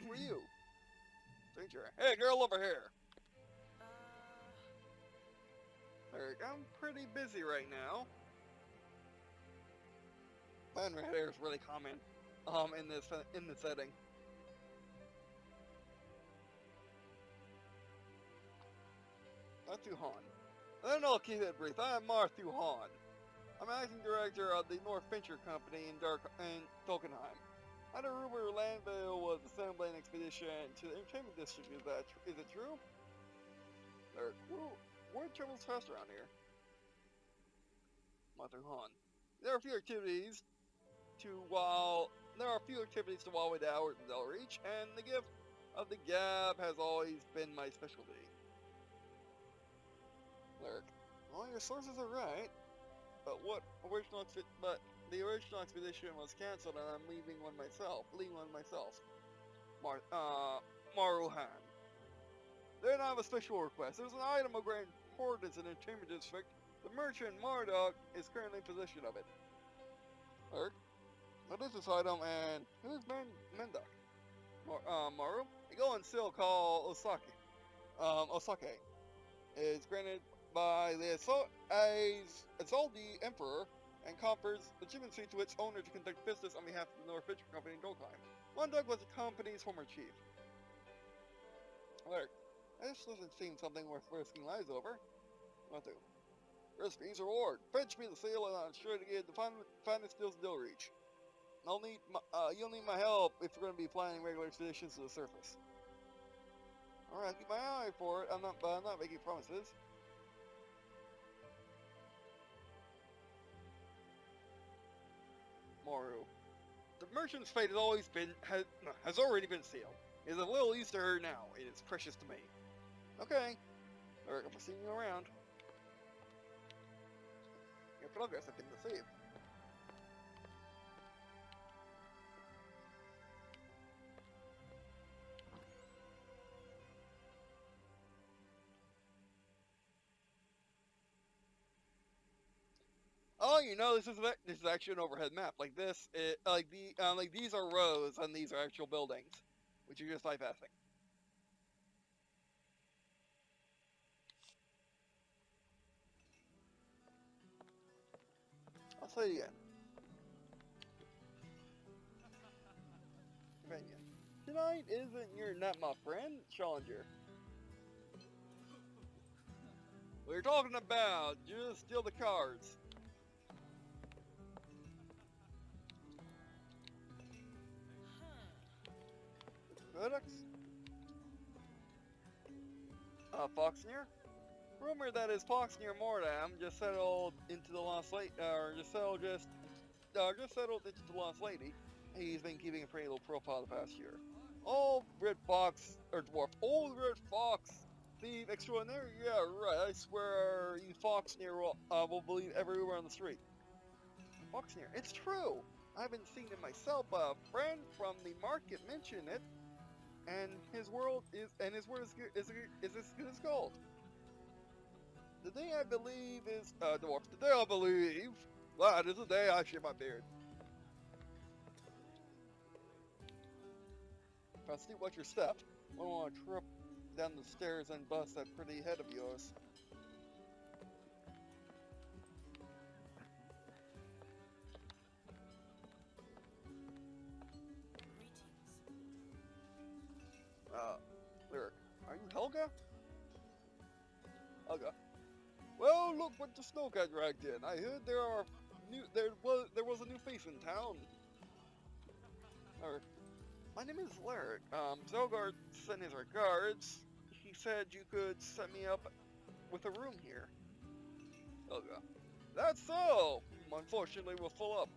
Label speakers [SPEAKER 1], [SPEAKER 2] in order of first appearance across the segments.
[SPEAKER 1] were you? Stranger. Hey, girl over here. Eric, I'm pretty busy right now. Man, red hair is really common in this setting. Matthew Hahn. Then I'll keep it brief. I'm Matthew Hahn. I'm acting director of the North Venture Company in Falkenheim. I had a rumor Landvale was assembling an expedition to the Entertainment District. Is it true? Word travels fast around here. Matthew Hahn. There are a few activities to while the hours of Del Reach, and the gift of the gab has always been my specialty. Lyric. Well, your sources are right, but the original expedition was cancelled, and I'm leaving one myself. Maruhan. Then I have a special request. There's an item of great importance in the Entertainment District. The merchant Marduk is currently in possession of it. Lyric. What is this item, and who's Menduk? Maru? A gold seal called Osake. Is granted by the Azaldi Emperor and confers legitimacy to its owner to conduct business on behalf of the North Venture Company in Dolkheim. Menduk was the company's former chief. Alert. This doesn't seem something worth risking lives over. What do? Risk means reward. Fetch me the seal and I'm sure to get the finest deals Dill Reach. You'll need my help if you're going to be flying regular expeditions to the surface. Alright, keep my eye for it. I'm not making promises. Moru. The merchant's fate has already been sealed. It is of little use to her now. It is precious to me. Okay. Alright, I'm seeing you around. Your progress has been deceived. Oh, this is actually an overhead map. Like this, these are rows and these are actual buildings, which you're just bypassing. I'll say it again. Tonight isn't your nut, my friend, Challenger. We're talking about just steal the cards. Products. Foxnear. Rumor that his Foxnear Mordam just settled into the Lost Lady, just settled into the Lost Lady. He's been keeping a pretty low profile the past year. Old red fox thief extraordinary. Yeah, right. I swear, you Foxnear will believe every rumor on the street. Foxnear, it's true. I haven't seen it myself, but a friend from the market mentioned it. And his word is as good as gold. The day I believe is dwarf. The day I believe that is the day I shave my beard. Trusty, watch your step. I don't want to trip down the stairs and bust that pretty head of yours. Lyric. Are you Helga? Helga. Well, look what the snow got dragged in. I heard there was a new face in town. My name is Lyric. Zelgard sent his regards. He said you could set me up with a room here. Helga. That's so! Unfortunately, we're full up.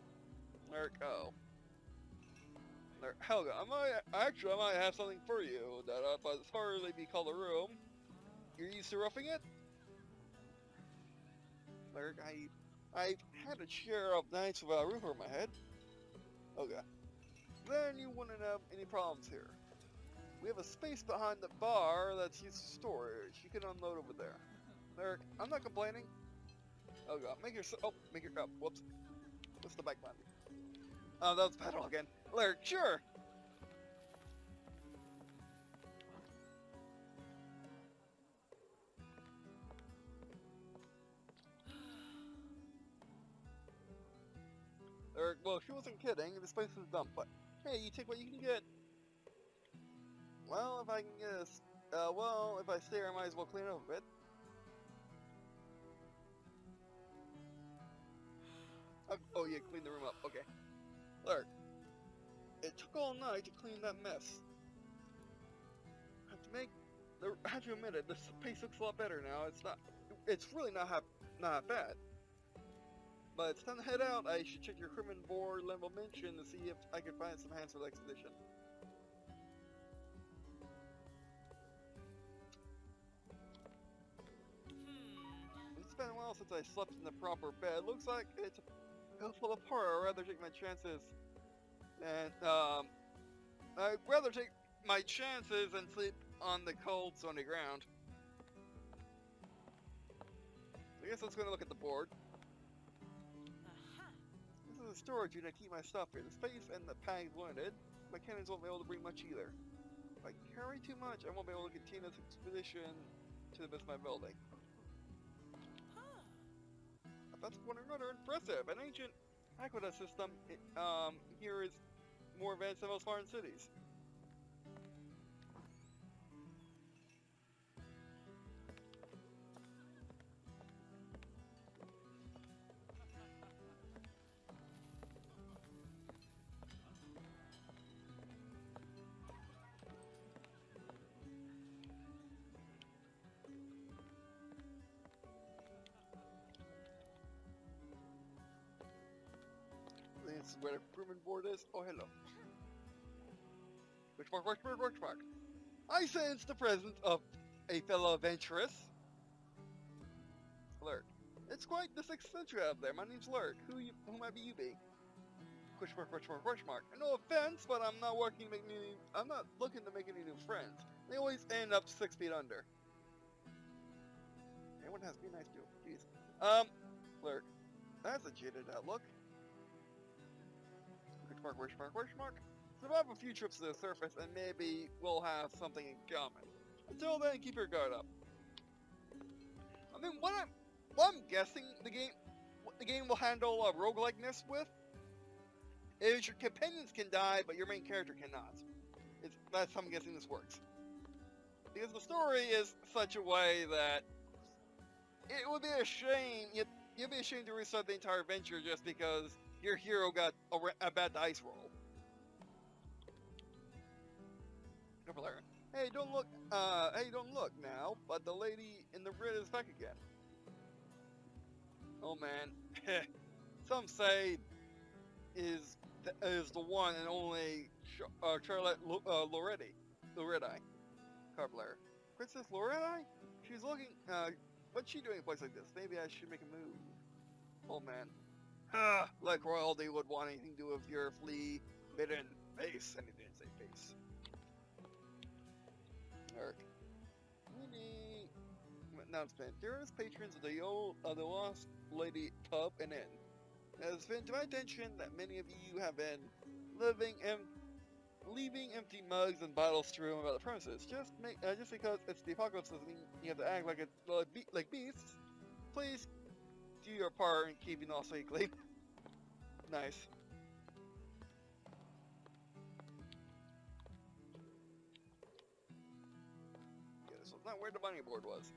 [SPEAKER 1] Lyric, oh. Helga, I might have something for you that but it's hardly be called a room. You're used to roughing it? Lyric, I've had a share of nights without a roof over my head. Okay. Then you wouldn't have any problems here. We have a space behind the bar that's used for storage. You can unload over there. Lyric, I'm not complaining. Okay, whoops. What's the back button? Oh, that was pedal again. Lyric, sure! well, she wasn't kidding. This place is dumb, but hey, you take what you can get. Well, if I can guess, well, if I stay here, I might as well clean up a bit. Oh yeah, clean the room up. Okay. Look, it took all night to clean that mess. I have to admit it. This place looks a lot better now. It's really not bad. But it's time to head out. I should check your equipment board level mention to see if I can find some hands for the expedition. It's been a while since I slept in the proper bed. Looks like it'll fall apart. I'd rather take my chances. And I'd rather take my chances and sleep on the cold, stony ground. I guess let's go and look at the board. This is a storage unit. I keep my stuff here. The space and the pag's limited. My cannons won't be able to bring much either. If I carry too much, I won't be able to continue this expedition to the best of my ability. That's rather impressive. An ancient aqueduct system here is more advanced than most foreign cities. This is where the improvement board is. Oh, hello. Which mark? I sense the presence of a fellow adventuress. Lurk. It's quite the sixth century out there. My name's Lurk. Who might be you be? Question mark. No offense, but I'm not looking to make any new friends. They always end up 6 feet under. Everyone has to be nice to you. Jeez. Lurk. That's a jaded outlook. Question mark. Survive a few trips to the surface and maybe we'll have something in common. Until then, keep your guard up. I mean, what I'm guessing the game will handle roguelikeness with is your companions can die, but your main character cannot. That's how I'm guessing this works. Because the story is such a way that it would be a shame. You'd be ashamed to restart the entire adventure just because your hero got a bad dice roll. Hey, don't look now, but the lady in the red is back again. Oh man, some say is the one and only Charlotte Loretti, card player. Princess Loretti? She's looking, what's she doing in a place like this? Maybe I should make a move. Oh man. Like royalty would want anything to do with your flea-bitten face. And he didn't say face. Eric. Announcement. Dearest patrons of the Lost Lady Pub and Inn. It has been to my attention that many of you have been leaving empty mugs and bottles strewn about the premises. Just because it's the apocalypse doesn't mean you have to act like beasts. Please do your part in keeping all safely clean. Nice. Yeah, this was not where the bunny board was.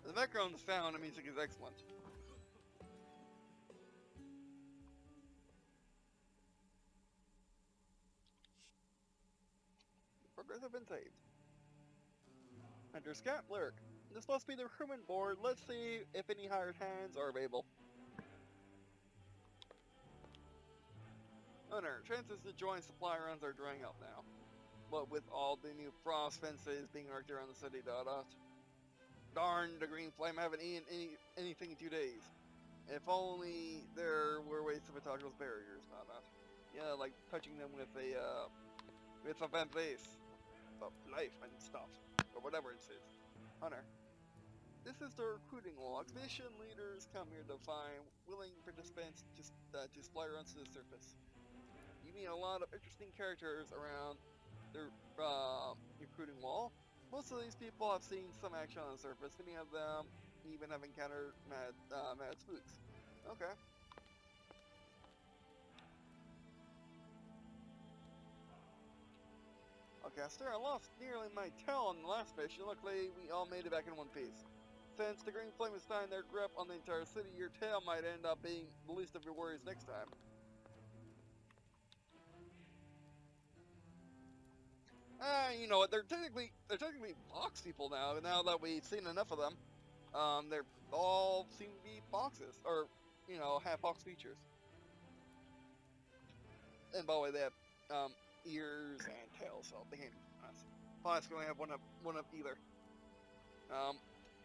[SPEAKER 1] The background sound and music is excellent. Progress have been saved. Enter Scat Lurk. This must be the recruitment board. Let's see if any hired hands are available. Owner, chances to join supply runs are drying up now. What with all the new frost fences being erected around the city, Darn, the green flame, I haven't eaten anything in 2 days. If only there were ways to attack those barriers, Yeah, like touching them with a Vambrace of life and stuff, or whatever it is. Hunter. this is the recruiting wall. Expedition leaders come here to find willing participants to splatter onto the surface. You meet a lot of interesting characters around the recruiting wall. Most of these people have seen some action on the surface. Many of them even have encountered mad spooks. Okay. Okay, I lost nearly my tail on the last mission. Luckily, we all made it back in one piece. Since the green flame is tying their grip on the entire city, your tail might end up being the least of your worries next time. You know what? They're technically box people now. Now that we've seen enough of them, they're all seem to be boxes, or have box features. And by the way, they have ears and tails, so they can't be us. Plus, we only have one of either.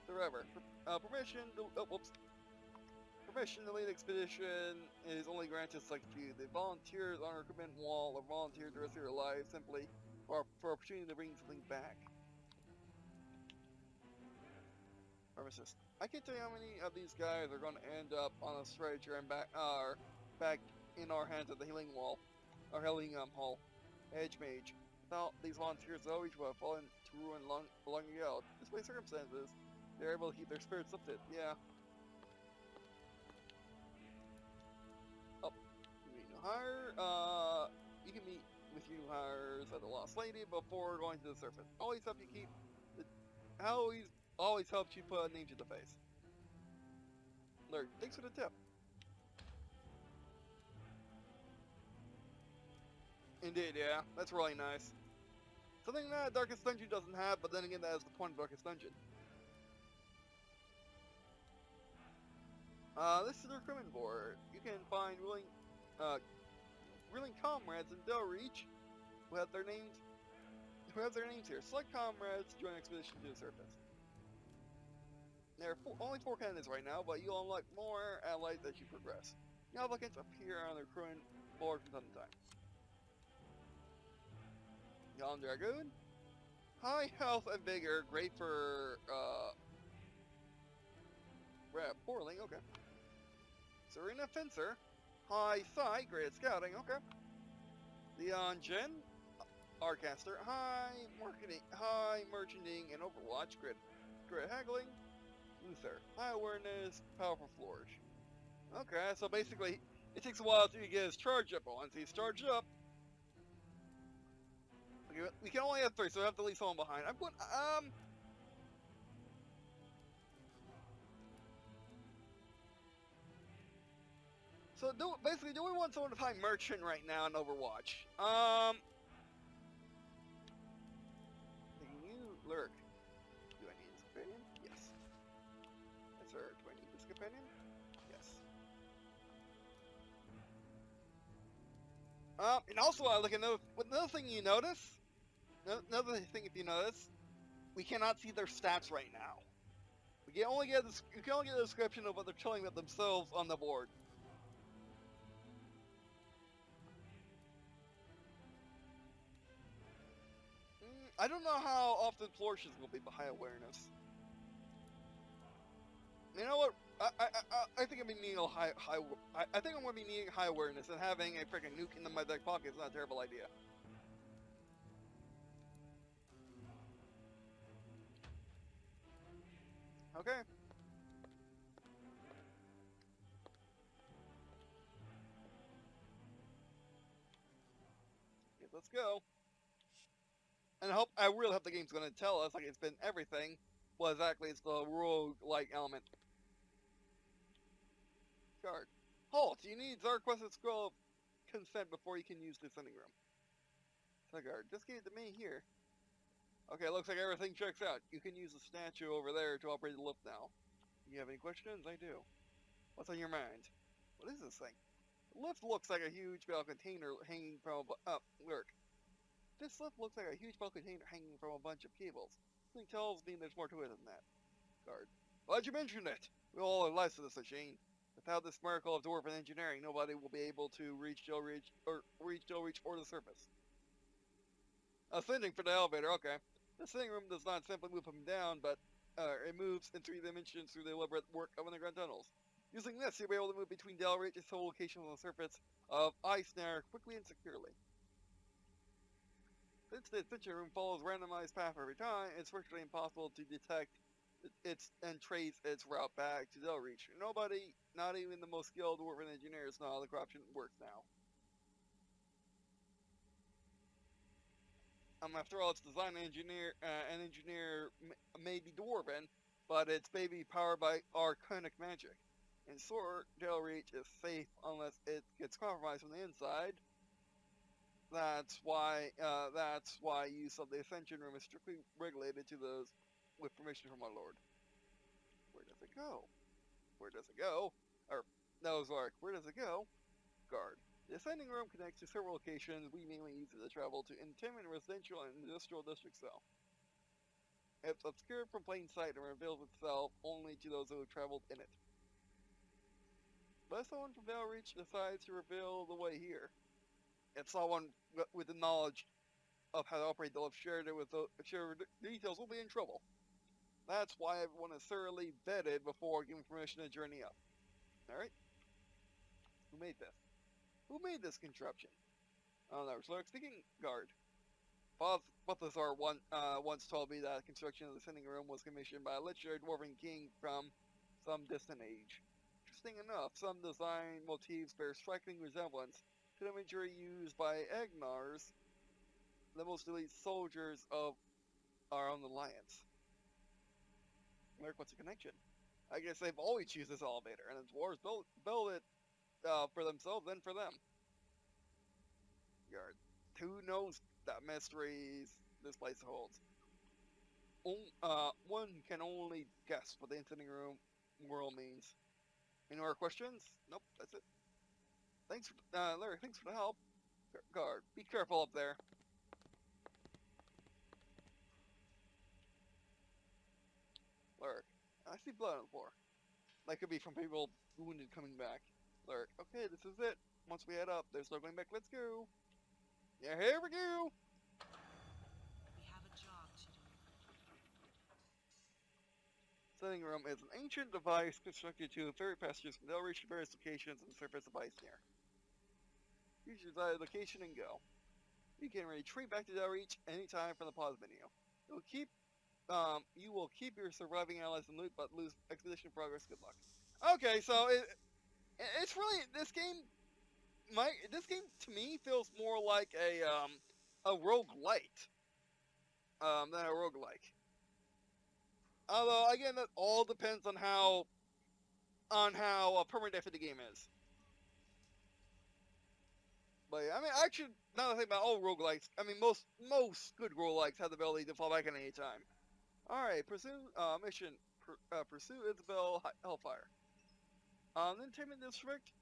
[SPEAKER 1] Forever. Permission to lead expedition is only granted to select few. The volunteers on our recruitment wall or volunteer the rest of your lives simply for opportunity to bring something back. Pharmacist. I can't tell you how many of these guys are going to end up on a stretcher and back in our hands at the healing wall, or healing hall. Edge mage. Without these volunteers, they always would have fallen to ruin long ago. Despite circumstances, they're able to keep their spirits lifted. Yeah. Oh, you meet new hire. You can meet with new hires at the Lost Lady before going to the surface. Always help you keep always helps you put a name to the face. Lurk, thanks for the tip. Indeed, yeah, that's really nice. Something that Darkest Dungeon doesn't have, but then again, that is the point of Darkest Dungeon. This is the recruitment board. You can find willing comrades in Del Reach who have their names here. Select comrades to join expedition to the surface. There are only 4 candidates right now, but you'll unlock more allies as you progress. The applicants appear on the recruitment board from time to time. Young Dragoon. High health and vigor, great for rappelling, okay. Serena Fencer. High sight, great at scouting, okay. Leon Jen. Arcaster. High merchanting and Overwatch, great haggling. Luther. High awareness, powerful flourish. Okay, so basically it takes a while to get his charge up, but once he's charged up, we can only have 3, so we have to leave someone behind. I'm going, So basically, do we want someone to find merchant right now in Overwatch? Can you lurk? Do I need this companion? Yes. Yes, sir. Do I need this companion? Yes. And also, look at another thing you notice. Another thing, if you notice, we cannot see their stats right now. We can only get a description of what they're telling about themselves on the board. I don't know how often flourishes will be high awareness. You know what? I think I'm needing I think I'm going to be needing high awareness, and having a freaking nuke in my back pocket is not a terrible idea. Okay. Okay, let's go. And I really hope the game's going to tell us, like it's been everything, what exactly is the rogue-like element. Card. Halt! You need Zarquest's scroll of consent before you can use the sending room. Guard, just give it to me here. Okay, looks like everything checks out. You can use the statue over there to operate the lift now. You have any questions? I do. What's on your mind? What is this thing? The lift looks like a huge metal container hanging from lurk. This lift looks like a huge metal container hanging from a bunch of cables. Something tells me there's more to it than that. Guard. Glad you mentioned it. We all have lives to this machine. Without this miracle of Dwarven engineering, nobody will be able to reach Del Reach or the surface. Ascending for the elevator, okay. The sitting room does not simply move him down, but it moves in 3 dimensions through the elaborate work of underground tunnels. Using this, you'll be able to move between Del Ridge and several locations on the surface of Ice Snare quickly and securely. Since the Adventure Room follows a randomized path every time, it's virtually impossible to detect its and trace its route back to Del Reach. Nobody, not even the most skilled Dwarven engineers, know how the corruption works now. After all, it's designed and engineer may be Dwarven, but it's baby powered by arcanic magic. In short, Del Reach is safe unless it gets compromised from the inside. That's why use of the Ascension Room is strictly regulated to those with permission from our Lord. Where does it go? Where does it go? Or, no, Zark, where does it go? Guard. The Ascending Room connects to several locations. We mainly use it to travel to entertainment, residential, and industrial districts, though. It's obscured from plain sight and reveals itself only to those who have traveled in it. But if someone from Del Reach decides to reveal the way here, if someone with the knowledge of how to operate they'll have shared it with shared details will be in trouble. That's why everyone is thoroughly vetted before giving permission to journey up. Alright? Who made this? Who made this contraption? Oh no, so speaking guard. Balthazar once told me that construction of the Ascending Room was commissioned by a legendary Dwarven king from some distant age. Interesting enough, some design motifs bear striking resemblance to the imagery used by Agnars, the most elite soldiers of our own alliance. Merrick, what's the connection? I guess they've always used this elevator, and the dwarves build it for themselves and for them. Guard. Who knows that mysteries this place holds? One can only guess what the Ascending Room world means. Any more questions? Nope, that's it. Thanks, Larry, thanks for the help. Guard, be careful up there. Larry, I see blood on the floor. That could be from people wounded coming back. Larry, okay, this is it. Once we head up, there's no going back. Let's go. Yeah, here we go.
[SPEAKER 2] We have a job to do.
[SPEAKER 1] Ascending Room is an ancient device constructed to ferry passengers from Del Reach to various locations on the surface of Ice Snare. Choose your desired location and go. You can retreat back to Del Reach anytime from the pause menu. You will keep your surviving allies in loot, but lose expedition progress. Good luck. Okay, so it's really this game. This game to me feels more like a roguelite than a roguelike. Although again, that all depends on how permadeath the game is. But yeah, I mean, actually, now that I think about all roguelikes, I mean, most good roguelikes have the ability to fall back at any time. Alright, mission, pursue Isabel Hellfire. The Entertainment District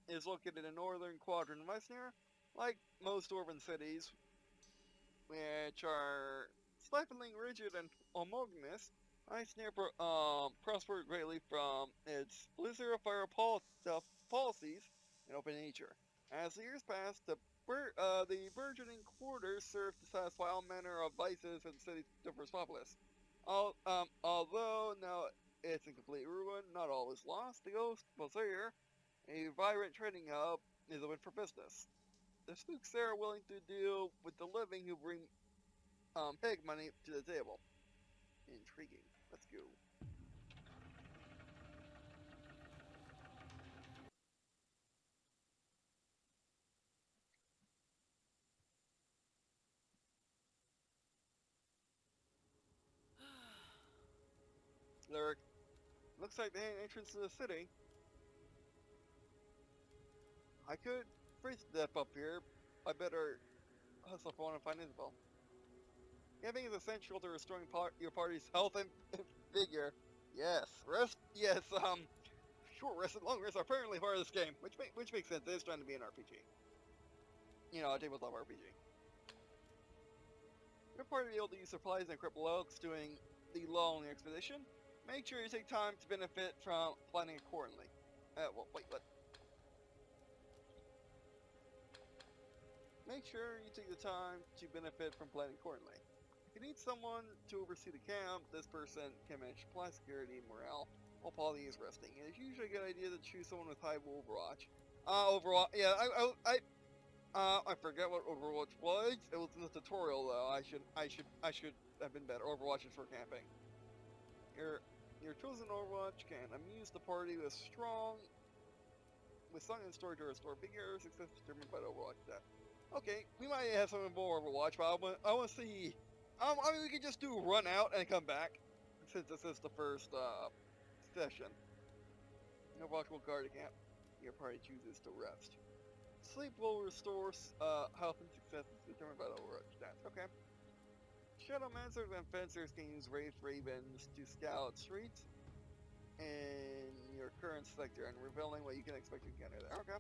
[SPEAKER 1] is located in the northern quadrant of Ice Snare, like most Dwarven cities, which are stifling rigid and homogeneous. Ice Snare prospered greatly from its blizzard of fire policies and open nature. As the years passed, the burgeoning quarters served to satisfy all manner of vices in the city's diverse populace. Although now it's in complete ruin, not all is lost. The Ghost Bazaar, a vibrant trading hub, is open for business. The spooks there are willing to deal with the living who bring pig money to the table. Intriguing. Let's go. Lyric. Looks like the entrance to the city. I could freeze to death up here. I better hustle for one and find Isabel. Camping is essential to restoring your party's health and vigor. Yes, short rest and long rest are apparently part of this game, which makes sense. It's trying to be an RPG. You know, a tabletop RPG. Your party will be able to use supplies and equip logs during the long expedition. Make sure you take time to benefit from planning accordingly. Wait, what? Make sure you take the time to benefit from planning accordingly. If you need someone to oversee the camp, this person can manage supply security and morale while Polly is resting. And it's usually a good idea to choose someone with high Overwatch. Overwatch, yeah, I forget what Overwatch was. It was in the tutorial though. I should have been better. Overwatch is for camping. Your chosen Overwatch can amuse the party with song and story to restore bigger success determined by the Overwatch stat. Okay, we might have some more Overwatch, but I want to see. I mean, we could just do run out and come back, since this is the first session. Overwatch will guard the camp. Your party chooses to rest. Sleep will restore health and success determined by the Overwatch stats. Okay. Shadowmancers and fencers can use Wraith Ravens to scout streets in your current sector and revealing what you can expect to encounter there. Okay.